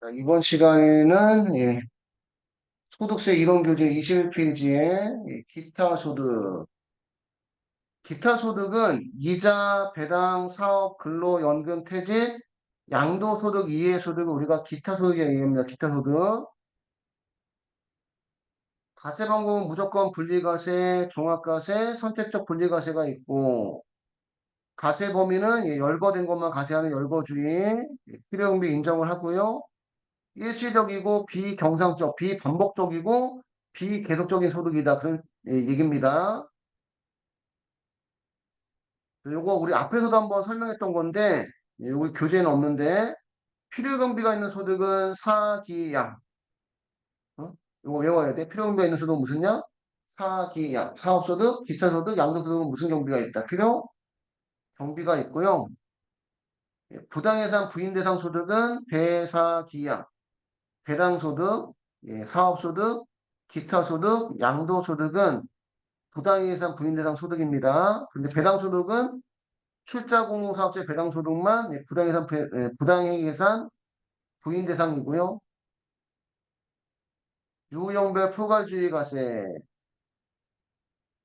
자, 이번 시간에는 소득세 이론교재 21페이지에 기타 소득. 기타 소득은 이자, 배당, 사업, 근로, 연금, 퇴직, 양도소득 이외의 소득을 우리가 기타 소득이라고 얘기합니다. 기타 소득. 가세방법은 무조건 분리과세, 종합과세, 선택적 분리과세가 있고, 가세 범위는 열거된 것만 가세하는 열거주의, 필요경비 인정을 하고요. 일시적이고 비경상적, 비반복적이고 비계속적인 소득이다. 그런 얘기입니다. 요거 우리 앞에서도 한번 설명했던 건데, 요거 교재에는 없는데, 필요경비가 있는 소득은 사기양. 어? 요거 외워야 돼. 필요경비가 있는 소득은 무슨 양? 사기양. 사업소득, 기타소득, 양도소득은 무슨 경비가 있다? 필요 경비가 있고요. 부당해산 부인대상 소득은 배사기양. 배당소득, 사업소득, 기타소득, 양도소득은 부당해산 부인대상 소득입니다. 근데 배당소득은 출자공모사업체 배당소득만 부당해산 부인대상이고요. 유형별 포괄주의 과세.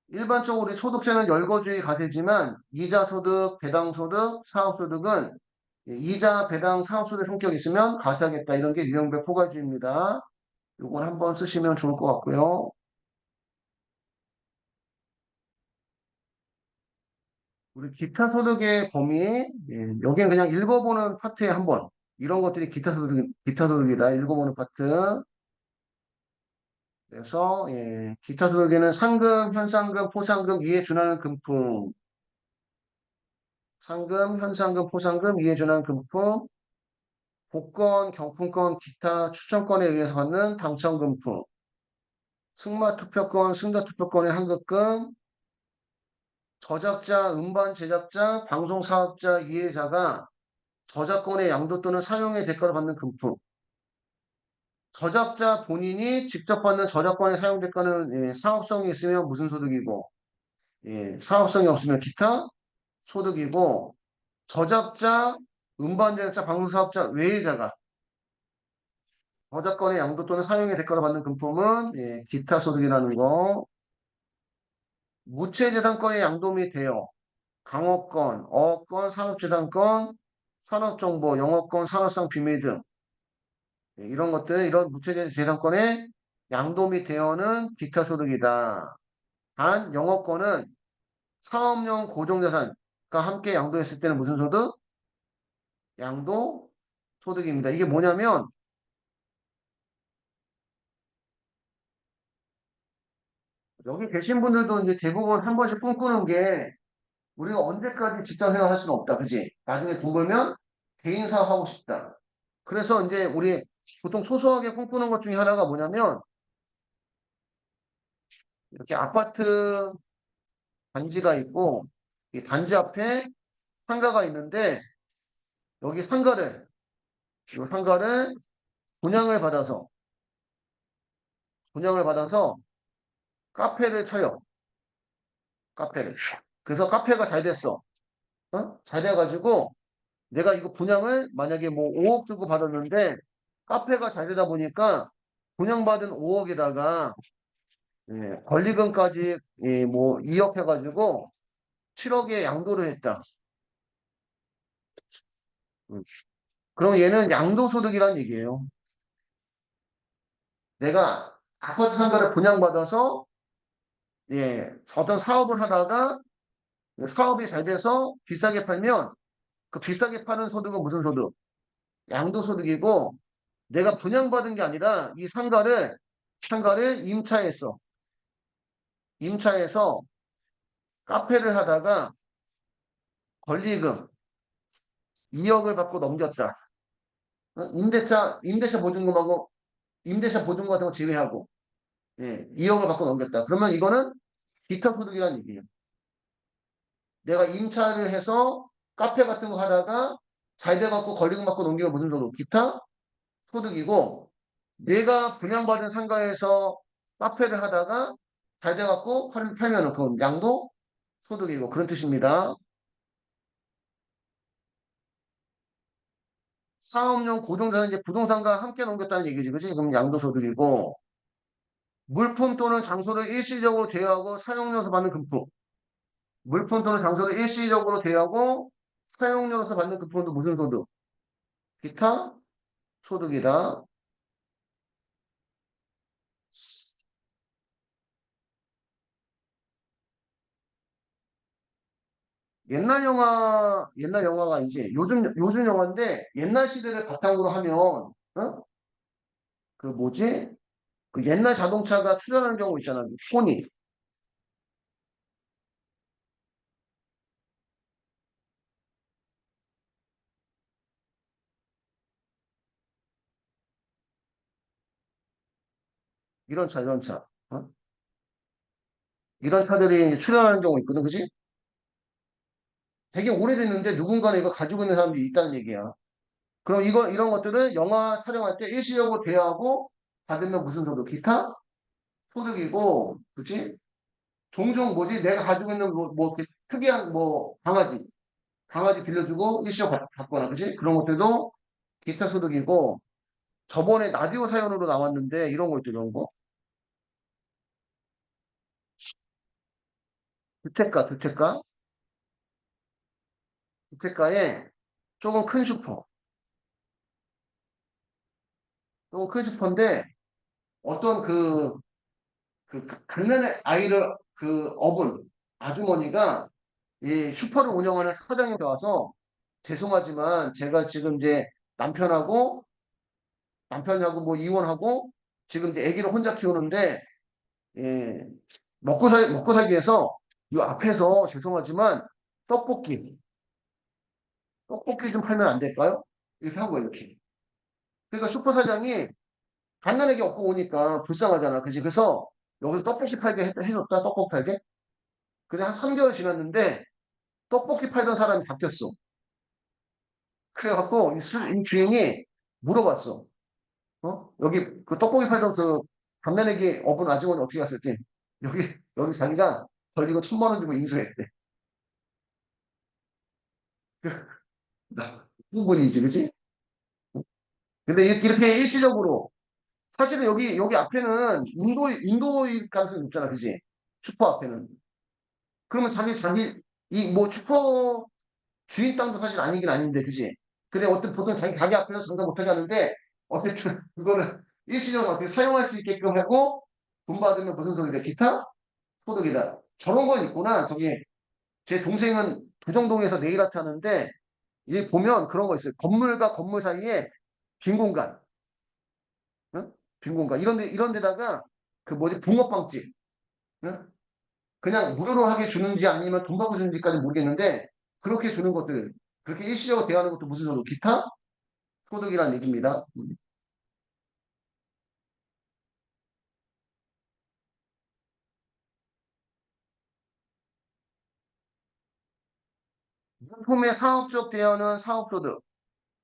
일반적으로 우리 소득세는 열거주의 과세지만 이자소득, 배당소득, 사업소득은 이자, 배당, 사업소득 성격이 있으면 과세하겠다. 이런 게 유형별 포괄주의입니다. 요건 한번 쓰시면 좋을 것 같고요. 우리 기타 소득의 범위, 여기는 그냥 읽어보는 파트에 한번, 이런 것들이 기타 소득이다. 읽어보는 파트. 그래서, 기타 소득에는 상금, 현상금, 포상금, 이에 준하는 금품, 상금, 현상금, 포상금, 이에 준하는 금품, 복권, 경품권, 기타 추천권에 의해서 받는 당첨금품, 승마투표권, 승자투표권의 환급금, 저작자, 음반 제작자, 방송사업자, 이해자가 저작권의 양도 또는 사용의 대가로 받는 금품. 저작자 본인이 직접 받는 저작권의 사용 대가는 사업성이 있으면 무슨 소득이고, 사업성이 없으면 기타 소득이고, 저작자, 음반 제작자, 방송사업자 외의자가 저작권의 양도 또는 사용의 대가로 받는 금품은 기타 소득이라는 거. 무체재산권의 양도 및 대여, 강업권, 어업권, 산업재산권, 산업정보, 영업권, 산업상 비밀 등 이런 것들, 이런 무체재산권의 양도 및 대여는 기타 소득이다. 단, 영업권은 사업용 고정자산과 함께 양도했을 때는 무슨 소득? 양도 소득입니다. 이게 뭐냐면, 여기 계신 분들도 이제 대부분 한 번씩 꿈꾸는 게, 우리가 언제까지 직장 생활 할 수는 없다. 그지? 나중에 돈 벌면 개인 사업하고 싶다. 그래서 이제 우리 보통 소소하게 꿈꾸는 것 중에 하나가 뭐냐면, 이렇게 아파트 단지가 있고, 이 단지 앞에 상가가 있는데, 여기 이 상가를 분양을 받아서, 분양을 받아서 카페를 차려. 카페를. 그래서 카페가 잘 됐어. 잘 돼가지고 내가 이거 분양을 만약에 뭐 5억 주고 받았는데 카페가 잘 되다 보니까 분양받은 5억에다가 권리금까지 뭐 2억 해가지고 7억에 양도를 했다. 음. 그럼 얘는 양도소득이란 얘기예요. 내가 아파트 상가를 분양받아서 어떤 사업을 하다가 사업이 잘 돼서 비싸게 팔면 그 비싸게 파는 소득은 무슨 소득? 양도소득이고 내가 분양받은 게 아니라 이 상가를 임차했어. 임차해서 카페를 하다가 권리금 2억을 받고 넘겼다. 임대차 보증금하고 임대차 보증금 같은 거 제외하고 2억을 받고 넘겼다. 그러면 이거는 기타 소득이라는 얘기예요. 내가 임차를 해서 카페 같은 거 하다가 잘 돼갖고 권리금 받고 넘기면 무슨 소득? 기타 소득이고 내가 분양받은 상가에서 카페를 하다가 잘 돼갖고 팔면은 그건 양도 소득이고 그런 뜻입니다. 사업용 고정자산 이제 부동산과 함께 넘겼다는 얘기지, 그지? 그럼 양도소득이고, 물품 또는 장소를 일시적으로 대여하고 사용료로서 받는 금품. 물품 또는 장소를 일시적으로 대여하고 사용료로서 받는 금품도 무슨 소득? 기타 소득이다. 옛날 영화가 아니지. 요즘 영화인데 옛날 시대를 바탕으로 하면, 어? 그 뭐지? 그 옛날 자동차가 출연하는 경우 있잖아. 폰이. 이런 차. 어? 이런 차들이 출연하는 경우 있거든. 그지? 되게 오래됐는데 누군가는 이거 가지고 있는 사람들이 있다는 얘기야. 그럼 이런 것들은 영화 촬영할 때 일시적으로 대여하고 받으면 무슨 소득? 기타 소득이고, 그치? 종종 뭐지? 내가 가지고 있는 이렇게 특이한 강아지 빌려주고 일시적 받거나, 그치? 그런 것들도 기타 소득이고, 저번에 라디오 사연으로 나왔는데 이런 거 있죠, 이런 거. 주택가. 주택가에 조금 큰 슈퍼. 조금 큰 슈퍼인데 어떤 그 갓난의 아이를 업은 아주머니가 이 슈퍼를 운영하는 사장님이 와서 죄송하지만 제가 지금 이제 남편하고 남편하고 뭐 이혼하고 지금 이제 아기를 혼자 키우는데 예, 먹고 살기 위해서 이 앞에서 죄송하지만 떡볶이 떡볶이 좀 팔면 안 될까요? 이렇게 한 거예요, 이렇게. 그러니까 슈퍼 사장이 갓난아기 업고 오니까 불쌍하잖아. 그지? 그래서 여기서 떡볶이 팔게 해줬다. 떡볶이 팔게. 근데 한 3개월 지났는데 떡볶이 팔던 사람이 바뀌었어. 그래갖고 이 주인이 물어봤어. 여기 그 떡볶이 팔던 그 감내내기 어분 아주머니 어떻게 갔을지 여기 자기가 걸리고 1,000만 원 주고 인수했대. 나 분이지, 그지? 근데 이렇게 일시적으로 사실은 여기 앞에는 인도일 가능성이 있잖아, 그지? 슈퍼 앞에는. 그러면 이 뭐 슈퍼 주인 땅도 사실 아니긴 아닌데, 그지? 근데 어떤 보통 자기 가게 앞에서 장사 못하게 하는데 어쨌든 그거는 일시적으로 어떻게 사용할 수 있게끔 하고 돈 받으면 무슨 소리다? 기타 소득이다. 저런 건 있구나. 제 동생은 부정동에서 네일 아트 하는데 이 보면 그런 거 있어요. 건물과 건물 사이에 빈 공간, 응? 빈 공간. 이런 데다가 그 뭐지 붕어빵집, 응? 그냥 무료로 하게 주는지 아니면 돈 받고 주는지까지 모르겠는데 그렇게 주는 것들, 그렇게 일시적으로 대하는 것도 무슨 소득? 기타 소득이라는 얘기입니다. 물품의 사업적 대여는 사업소득,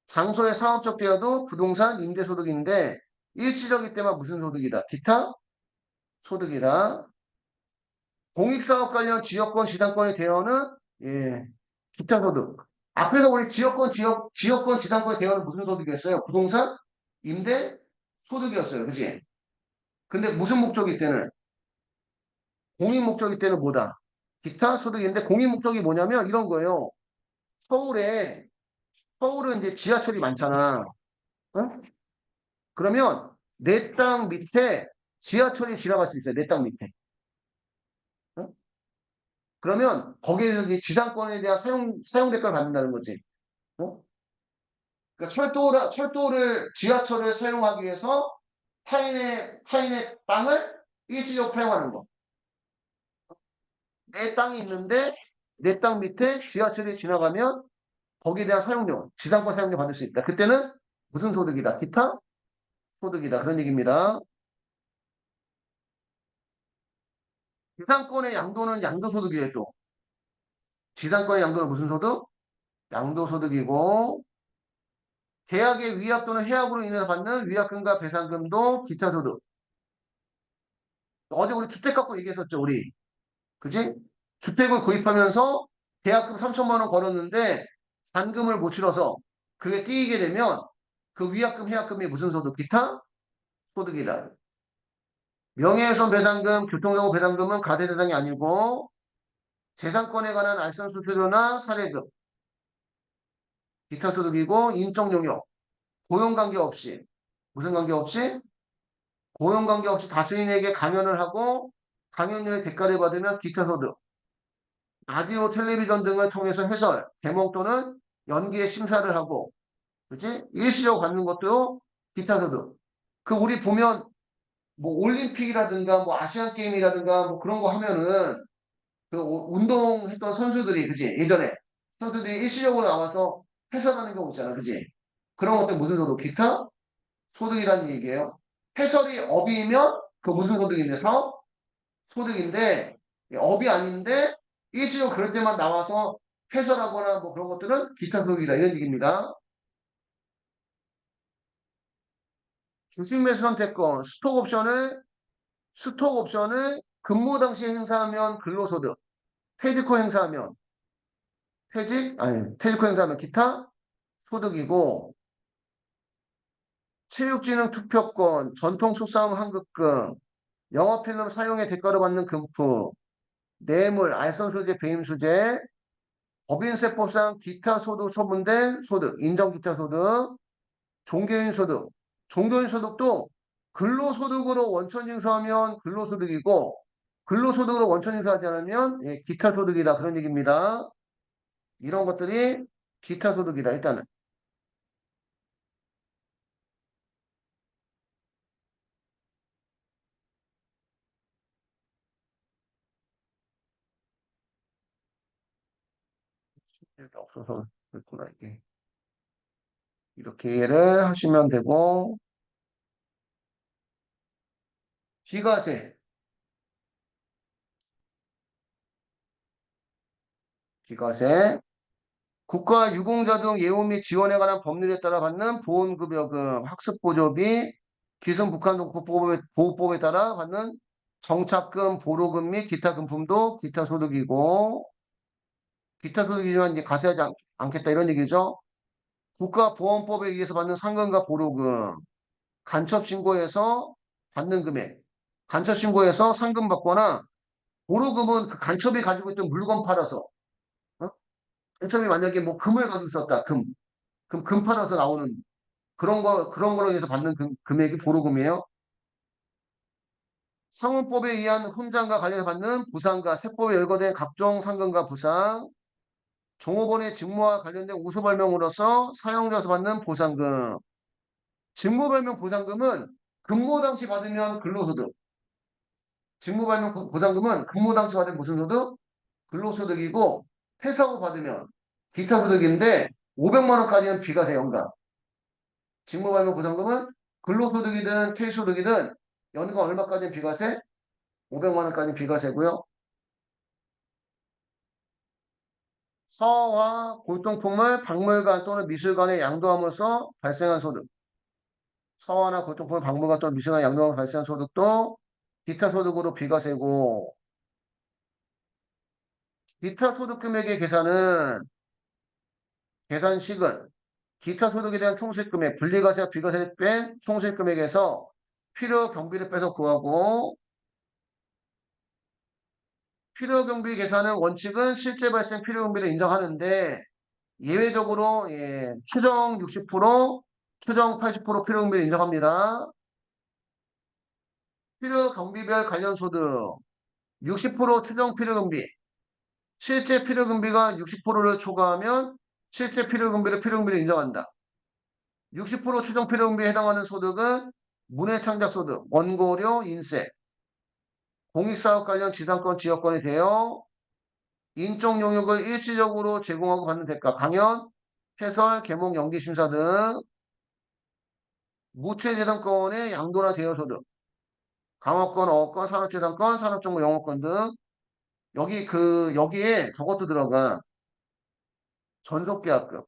장소의 사업적 대여도 부동산 임대소득인데 일시적이 때만 무슨 소득이다? 기타 소득이다. 공익사업 관련 지역권 지상권의 대여는 예, 기타 소득. 앞에서 우리 지역권 지상권의 대여는 무슨 소득이었어요? 부동산 임대 소득이었어요. 그지? 근데 무슨 목적일 때는 공익 목적일 때는 뭐다? 기타 소득인데 공익 목적이 뭐냐면 이런 거예요. 서울에 서울은 이제 지하철이 많잖아. 어? 그러면 내 땅 밑에 지하철이 지나갈 수 있어요. 내 땅 밑에. 어? 그러면 거기에서 이제 지상권에 대한 사용 대가를 받는다는 거지. 어? 그러니까 철도를 지하철을 사용하기 위해서 타인의 땅을 일시적으로 사용하는 거. 내 땅이 있는데 내 땅 밑에 지하철이 지나가면 거기에 대한 사용료, 지상권 사용료 받을 수 있다. 그때는 무슨 소득이다? 기타 소득이다. 그런 얘기입니다. 지상권의 양도는 양도소득이에요. 또. 지상권의 양도는 무슨 소득? 양도소득이고 계약의 위약 또는 해약으로 인해서 받는 위약금과 배상금도 기타 소득. 어제 우리 주택 갖고 얘기했었죠, 우리. 그지? 주택을 구입하면서 계약금 3천만 원 걸었는데 잔금을 못 치러서 그게 띄이게 되면 그 위약금, 해약금이 무슨 소득? 기타 소득이다. 명예훼손 배상금, 교통사고 배상금은 과세 대상이 아니고 재산권에 관한 알선 수수료나 사례금, 기타 소득이고 인적용역, 고용관계 없이 무슨 관계 없이 고용관계 없이 다수인에게 강연을 하고 강연료의 대가를 받으면 기타 소득, 라디오, 텔레비전 등을 통해서 해설, 개몽 또는 연기의 심사를 하고, 그치? 일시적으로 받는 것도 기타 소득. 그 우리 보면 뭐 올림픽이라든가 뭐 아시안 게임이라든가 뭐 그런 거 하면은 그 운동했던 선수들이 그지 예전에 선수들이 일시적으로 나와서 해설하는 경우 있잖아 그지 그런 것들 무슨 소득 기타 소득이라는 얘기예요. 해설이 업이면 그 무슨 소득인데 사업 소득인데 업이 아닌데 일시적으로 그럴 때만 나와서 해설하거나 뭐 그런 것들은 기타 소득이다 이런 얘기입니다. 주식 매수 선택권 스톡 옵션을 근무 당시에 행사하면 근로소득 퇴직 후 행사하면 퇴직 후 행사하면 기타 소득이고 체육진흥 투표권 전통 수싸움 환급금 영업필름 사용의 대가로 받는 금품 뇌물 알선소재 배임수재 법인세법상 기타 소득 처분된 소득 인정기타 소득 종교인 소득 종교인 소득도 근로소득으로 원천징수하면 근로소득이고 근로소득으로 원천징수하지 않으면 기타 소득이다 그런 얘기입니다. 이런 것들이 기타 소득이다 일단은 이렇게 없어서 그렇구나 이게 이렇게 이해를 하시면 되고 비과세 비과세 국가 유공자 등 예우 및 지원에 관한 법률에 따라 받는 보훈급여금, 학습보조비, 기성북한보호법에 따라 받는 정착금, 보로금 및 기타 금품도 기타 소득이고, 기타 소득이지만 이제 과세하지 않겠다 이런 얘기죠. 국가보험법에 의해서 받는 상금과 보로금, 간첩신고에서 받는 금액, 간첩신고에서 상금 받거나 보로금은 그 간첩이 가지고 있던 물건 팔아서, 어? 간첩이 만약에 뭐 금을 가지고 있었다, 그럼 금 팔아서 나오는 그런 거로 인해서 받는 금액이 보로금이에요. 상원법에 의한 훈장과 관련해서 받는 부상과 세법에 열거된 각종 상금과 부상, 종업원의 직무와 관련된 우수발명으로서 사용자에서 받는 보상금. 직무발명 보상금은 근무 당시 받으면 근로소득. 직무발명 보상금은 근무 당시 받으면 무슨 소득? 근로소득이고 퇴사 후 받으면 기타 소득인데 500만 원까지는 비과세 연간. 직무발명 보상금은 근로소득이든 퇴소득이든 연간 얼마까지는 비과세? 500만 원까지는 비과세고요. 서와 골동품을 박물관 또는 미술관에 양도함으로써 발생한 소득. 서화나 골동품을 박물관 또는 미술관에 양도함으로써 발생한 소득도 기타 소득으로 비과세고 기타 소득 금액의 계산식은 기타 소득에 대한 총수익 금액, 분리과세와 비과세 뺀 총수익 금액에서 필요 경비를 빼서 구하고 필요 경비 계산은 원칙은 실제 발생 필요 경비를 인정하는데 예외적으로 추정 60%, 추정 80% 필요 경비를 인정합니다. 필요 경비별 관련 소득 60% 추정 필요 경비 실제 필요 경비가 60%를 초과하면 실제 필요 경비를 필요 경비를 인정한다. 60% 추정 필요 경비에 해당하는 소득은 문해창작 소득, 원고료, 인세, 공익사업 관련 지상권, 지역권이 되어 인적 용역을 일시적으로 제공하고 받는 대가, 강연, 해설, 개몽, 연기 심사 등 무체재산권의 양도나 대여소득, 강업권, 어업권, 산업재산권, 산업정보 영업권 등 여기에 저것도 들어가 전속계약금.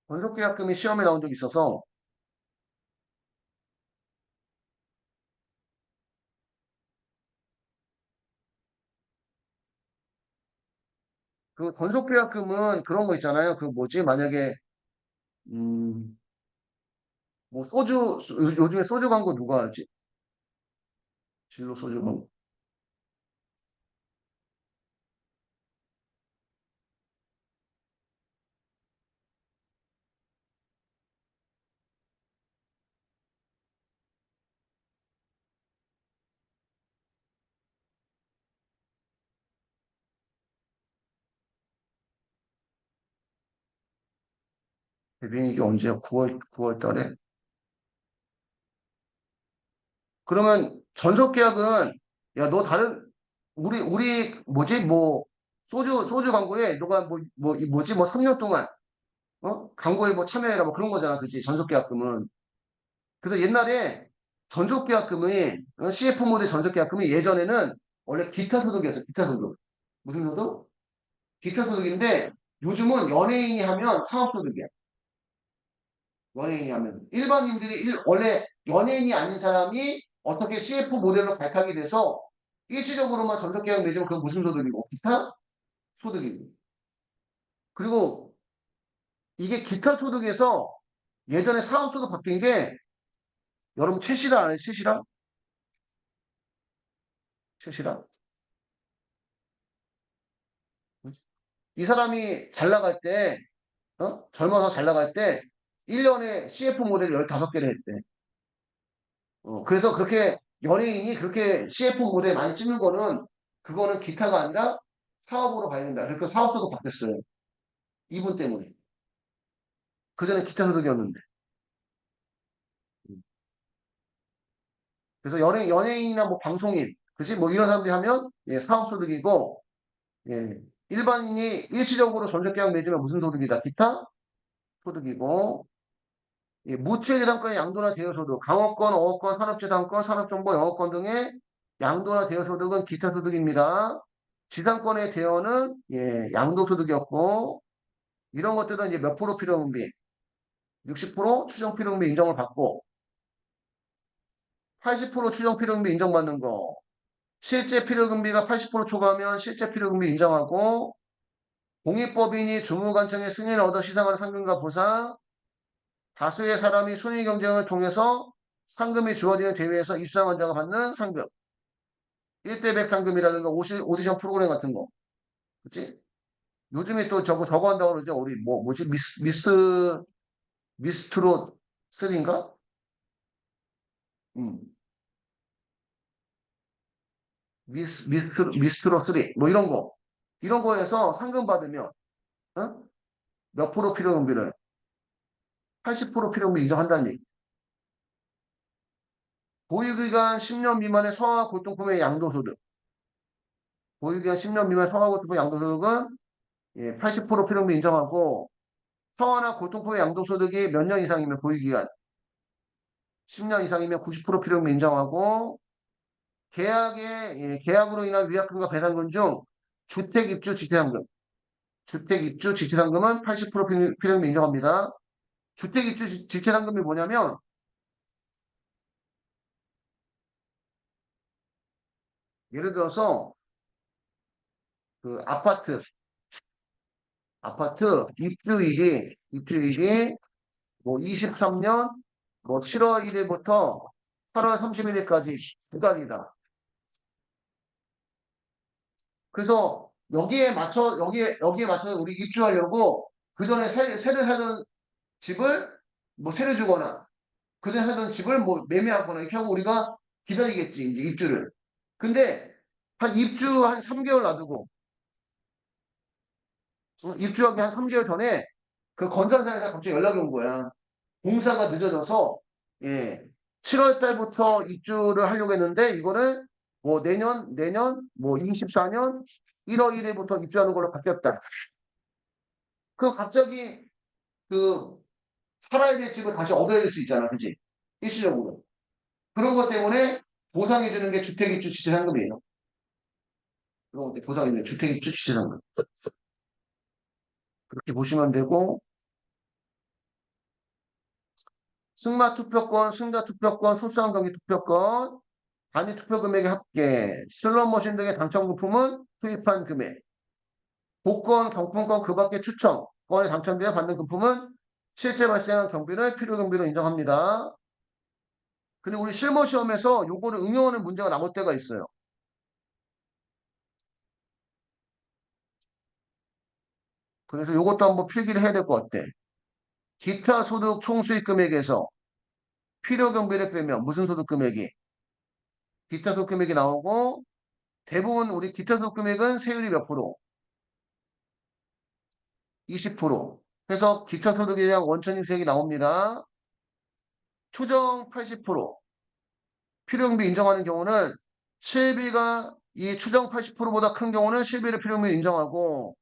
전속계약금이 시험에 나온 적이 있어서 그 건속계약금은 그런 거 있잖아요. 그 뭐지? 만약에 음, 뭐 요즘에 소주 광고 누가 하지? 진로 소주 광고. 대변인이 언제야? 9월 달에. 그러면 전속 계약은 야, 너 다른 우리 뭐지? 뭐 소주 광고에 너가 이 뭐지? 뭐 3년 동안 광고에 뭐 참여해라 뭐 그런 거잖아. 그치? 전속 계약금은. 그래서 옛날에 전속 계약금이 CF 모델 전속 계약금이 예전에는 원래 기타 소득이었어. 기타 소득. 무슨 소득? 기타 소득인데 요즘은 연예인이 하면 사업 소득이야. 연예인이 하면 일반인들이 원래 연예인이 아닌 사람이 어떻게 CF 모델로 발탁이 돼서 일시적으로만 전속계약 맺으면 그건 무슨 소득이고 기타 소득이고 그리고 이게 기타 소득에서 예전에 사업 소득 바뀐 게 여러분 최씨라 아세요? 최씨라? 최씨라? 이 사람이 잘 나갈 때 젊어서 잘 나갈 때 1년에 CF 모델 15개를 했대. 그래서 그렇게 연예인이 그렇게 CF 모델 많이 찍는 거는 그거는 기타가 아니라 사업으로 봐야 된다. 그러니까 사업소도 바뀌었어요. 이분 때문에. 그전에 기타 소득이었는데. 그래서 연예인이나 뭐 방송인, 그지? 뭐 이런 사람들이 하면 예, 사업소득이고 예, 일반인이 일시적으로 전세계약 맺으면 무슨 소득이다? 기타 소득이고 예, 무채재산권의 양도나 대여소득, 강업권, 어업권, 산업재산권, 산업정보, 영업권 등의 양도나 대여소득은 기타 소득입니다. 지상권의 대여는 예, 양도소득이었고 이런 것들은 이제 몇 프로 필요분비, 60% 추정 필요분비 인정을 받고 80% 추정 필요분비 인정받는 거, 실제 필요분비가 80% 초과하면 실제 필요분비 인정하고 공익법인이 주무관청의 승인을 얻어 시상하는 상금과 보상, 다수의 사람이 순위 경쟁을 통해서 상금이 주어지는 대회에서 입상한 자가 받는 상금. 1대 100 상금이라든가 오디션 프로그램 같은 거. 그치? 요즘에 또 저거 한다고 그러죠. 우리 뭐지? 미스트롯 3인가? 음. 미스트롯 3. 뭐 이런 거. 이런 거에서 상금 받으면, 어? 몇 프로 필요금비를? 80% 필요금비 인정한다는 얘기. 보유기간 10년 미만의 성화 골동품의 양도소득. 보유기간 10년 미만 성화 골동품 양도소득은 예, 80% 필요금비 인정하고 성화나 골동품의 양도소득이 몇 년 이상이면 보유기간 10년 이상이면 90% 필요금비 인정하고 계약으로 인한 위약금과 배상금 중 주택입주 지태상금, 주택입주 지태상금은 80% 필요금비 인정합니다. 주택입주 지태상금이 뭐냐면 예를 들어서 그 아파트 입주일이 뭐 23년 뭐 7월 1일부터 8월 31일까지 두 달이다. 그래서 여기에 맞춰서 우리 입주하려고 그 전에 세를 사던 집을 뭐 세를 주거나 그 전에 사던 집을 뭐 매매하거나 이렇게 하고 우리가 기다리겠지 이제 입주를. 근데 한 입주 한 3개월 놔두고 입주하기 한 3개월 전에 그 건설사에서 갑자기 연락이 온 거야. 공사가 늦어져서 예 7월 달부터 입주를 하려고 했는데 이거를 뭐 내년 뭐 24년 1월 1일부터 입주하는 걸로 바뀌었다. 그 갑자기 그 살아야 될 집을 다시 얻어야 될 수 있잖아, 그지? 일시적으로. 그런 것 때문에 보상해주는 게 주택입주 지체상금이에요. 그런 것 보상해주는 주택입주 지체상금. 그렇게 보시면 되고 승마 투표권, 승자 투표권, 소수한 경기 투표권, 단위 투표 금액의 합계, 슬롯머신 등의 당첨 금품은 투입한 금액. 복권, 경품권, 그 밖의 추첨권에 당첨되어 받는 금품은 실제 발생한 경비를 필요 경비로 인정합니다. 근데 우리 실무 시험에서 요거를 응용하는 문제가 나올 때가 있어요. 그래서 요것도 한번 필기를 해야 될 것 같아. 기타 소득 총수익 금액에서 필요 경비를 빼면 무슨 소득 금액이? 기타 소득 금액이 나오고 대부분 우리 기타 소득 금액은 세율이 몇 프로? 20%. 해서 기타 소득에 대한 원천징수액이 나옵니다. 추정 80%. 필요경비 인정하는 경우는 실비가 이 추정 80%보다 큰 경우는 실비를 필요경비 인정하고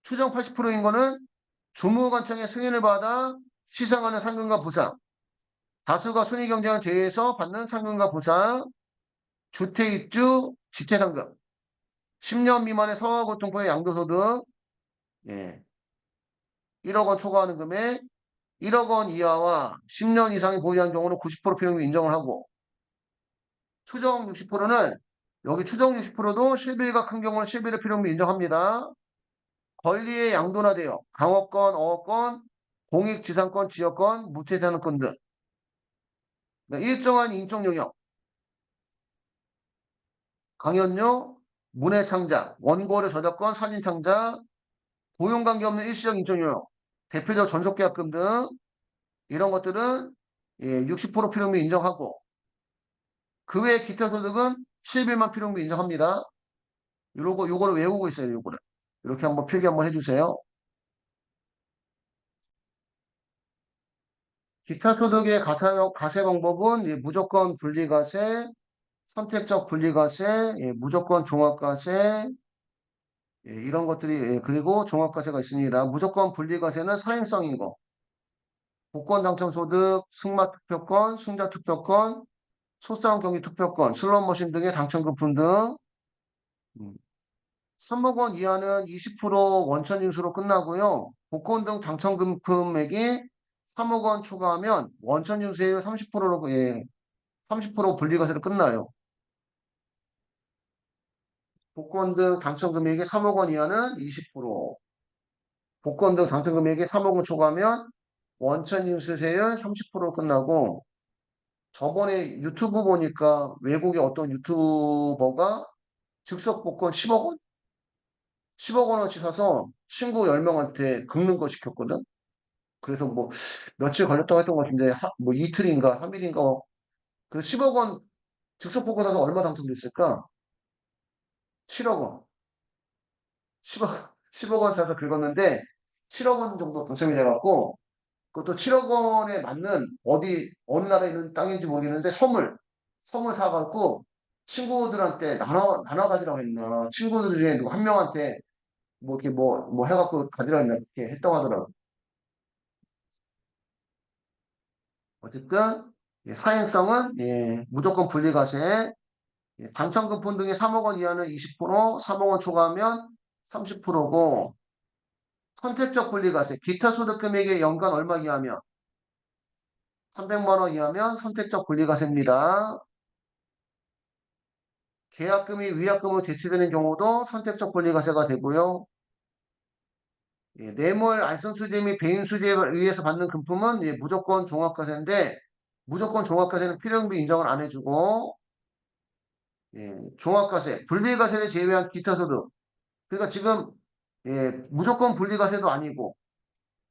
추정 80%인 거는 주무관청의 승인을 받아 시상하는 상금과 보상, 다수가 순위 경쟁에 대해서 받는 상금과 보상, 주택입주, 지체상금, 10년 미만의 성화고통포의 양도소득, 예, 1억 원 초과하는 금액, 1억 원 이하와 10년 이상이 보유한 경우는 90% 필요경비 인정을 하고 추정 60%는 여기 추정 60%도 실비가 큰 경우는 실비를 필요경비 인정합니다. 권리의 양도나되어 강업권, 어업권, 공익지상권, 지역권, 무채자산권 등 일정한 인적 영역, 강연료, 문해창작, 원고료 저작권, 사진창작, 고용관계 없는 일시적 인적 영역, 대표적 전속계약금 등 이런 것들은 60% 필요경비 인정하고 그 외 기타 소득은 실비만 필요경비 인정합니다. 요거를 외우고 있어요. 요거를. 이렇게 한번 필기 한번 해주세요. 기타 소득의 가세 방법은 무조건 분리과세, 선택적 분리과세, 무조건 종합과세, 이런 것들이 그리고 종합과세가 있습니다. 무조건 분리과세는 사행성인 거. 복권 당첨 소득, 승마 투표권, 승자 투표권, 소싸움 경기 투표권, 슬롯머신 등의 당첨 금품 등 3억 원 이하는 20% 원천 징수로 끝나고요. 복권 등 당첨 금액이 3억 원 초과하면 원천 징수율 30%로 30% 분리과세로 끝나요. 복권 등 당첨 금액이 3억 원 이하는 20%, 복권 등 당첨 금액이 3억 원 초과하면 원천 징수세율 30%로 끝나고 저번에 유튜브 보니까 외국의 어떤 유튜버가 즉석 복권 10억 원? 10억 원어치 사서 친구 10명한테 긁는 거 시켰거든? 그래서 뭐 며칠 걸렸다고 했던 것 같은데 뭐 이틀인가 3일인가 그 10억 원 즉석 복권 사서 얼마 당첨됐을까? 7억 원. 10억 원 사서 긁었는데 7억 원 정도 당첨이 돼갖고 그것도 7억 원에 맞는 어느 나라에 있는 땅인지 모르겠는데 선물 사갖고 친구들한테 나눠 가지라고 했나. 친구들 중에 누구 한 명한테 뭐 이렇게 뭐 해갖고 가지라고 했나. 이렇게 했다고 하더라고. 어쨌든 사행성은 무조건 분리과세, 당첨금품 등의 3억 원 이하는 20%, 3억 원 초과하면 30%고 선택적 분리과세, 기타 소득 금액의 연간 얼마 이하면 300만 원 이하면 선택적 분리과세입니다. 계약금이 위약금으로 대체되는 경우도 선택적 분리과세가 되고요. 뇌물, 알선수재 및 배임수재에 의해서 받는 금품은 무조건 종합과세인데 무조건 종합과세는 필요경비 인정을 안 해주고 종합과세, 분리과세를 제외한 기타 소득. 그러니까 지금 무조건 분리과세도 아니고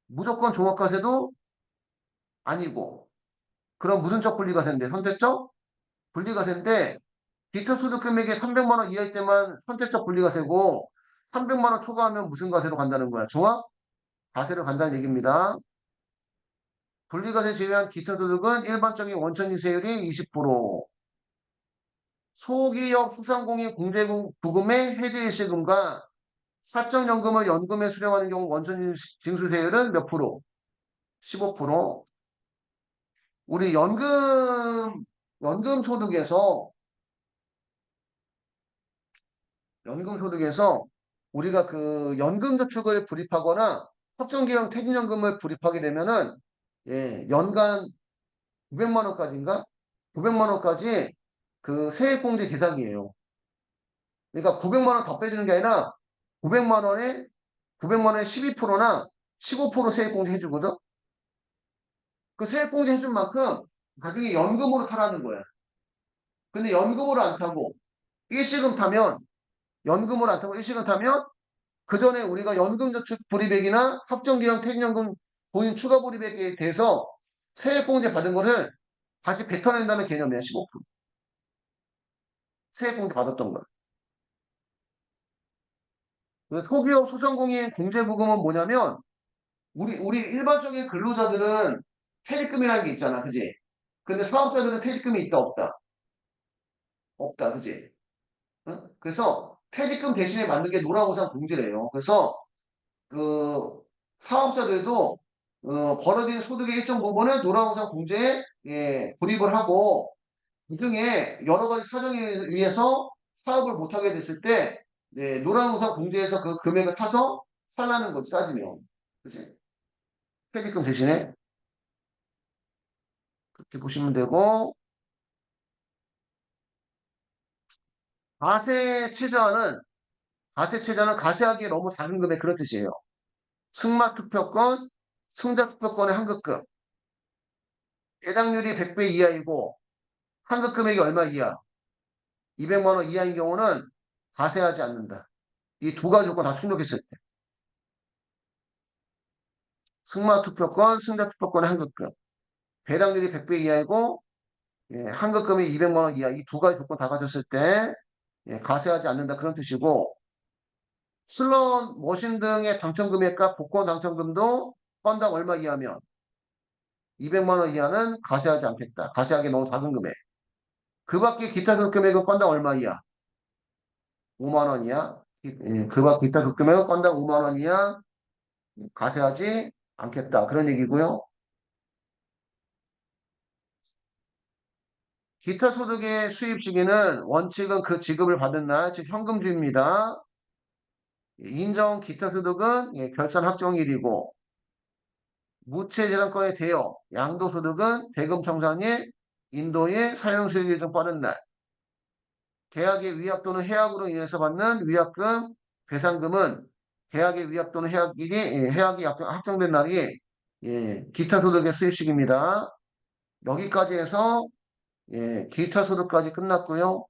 무조건 종합과세도 아니고 그럼 무슨적 분리과세인데 선택적 분리과세인데 기타 소득 금액이 300만 원 이하일 때만 선택적 분리과세고 300만 원 초과하면 무슨 과세로 간다는 거야? 종합 과세로 간다는 얘기입니다. 분리과세 제외한 기타 소득은 일반적인 원천징수세율이 20%, 소기업 수상공인 공제부금의 해지일시금과 사적연금을 연금에 수령하는 경우 원천징수세율은 몇 프로? 15%. 우리 연금 소득에서 우리가 그 연금저축을 불입하거나 확정기간 퇴직연금을 불입하게 되면은 연간 900만 원까지인가? 900만 원까지 그 세액공제 대상이에요. 그러니까 900만 원 더 빼주는 게 아니라 900만 원에 900만 원에 12%나 15% 세액공제 해주거든. 그 세액공제 해준 만큼 나중에 연금으로 타라는 거야. 근데 연금으로 안 타고 일시금 타면 연금으로 안 타고 일시금 타면 그 전에 우리가 연금저축 불이백이나 확정기형 퇴직연금 본인 추가 불이백에 대해서 세액공제 받은 거를 다시 뱉어낸다는 개념이야. 15%. 세액공제 받았던 거. 소기업 소상공인 공제부금은 뭐냐면 우리 일반적인 근로자들은 퇴직금이라는 게 있잖아. 그지? 근데 사업자들은 퇴직금이 있다 없다. 없다. 그지? 응? 그래서 퇴직금 대신에 맞는 게 노란우산 공제래요. 그래서 그 사업자들도 벌어들인 소득의 일정 부분을 노란우산 공제에 불입을 하고 그중에 여러 가지 사정에 의해서 사업을 못하게 됐을 때 노란우산 공제에서 그 금액을 타서 살라는 거지 따지면. 그치? 퇴직금 대신에 그렇게 보시면 되고 가세 최저는 가세하기에 너무 작은 금액 그런 뜻이에요. 승마투표권, 승자투표권의 환급금, 해당률이 100배 이하이고 환급금액이 얼마 이하? 200만 원 이하인 경우는 가세하지 않는다. 이 두 가지 조건 다 충족했을 때. 승마투표권, 승자투표권의 환급금. 배당률이 100배 이하이고 환급금이 200만 원 이하 이 두 가지 조건 다 가졌을 때 가세하지 않는다 그런 뜻이고 슬롯, 머신 등의 당첨금액과 복권 당첨금도 건당 얼마 이하면 200만 원 이하는 가세하지 않겠다. 가세하기 너무 작은 금액. 그 밖에 기타 금액은 건당 얼마 이하? 5만 원 이하. 그 밖에 기타 금액은 건당 5만 원 이하 가세하지 않겠다. 그런 얘기고요. 기타 소득의 수입 시기는 원칙은 그 지급을 받은 날, 즉 현금주입니다. 인정 기타 소득은 결산 확정일이고 무채재산권의 대여, 양도소득은 대금 청산일, 인도의 사용수익이 좀 빠른 날, 계약의 위약 또는 해약으로 인해서 받는 위약금, 배상금은 계약의 위약 또는 해약이 확정된 날이 기타 소득의 수입식입니다. 여기까지 해서 기타 소득까지 끝났고요.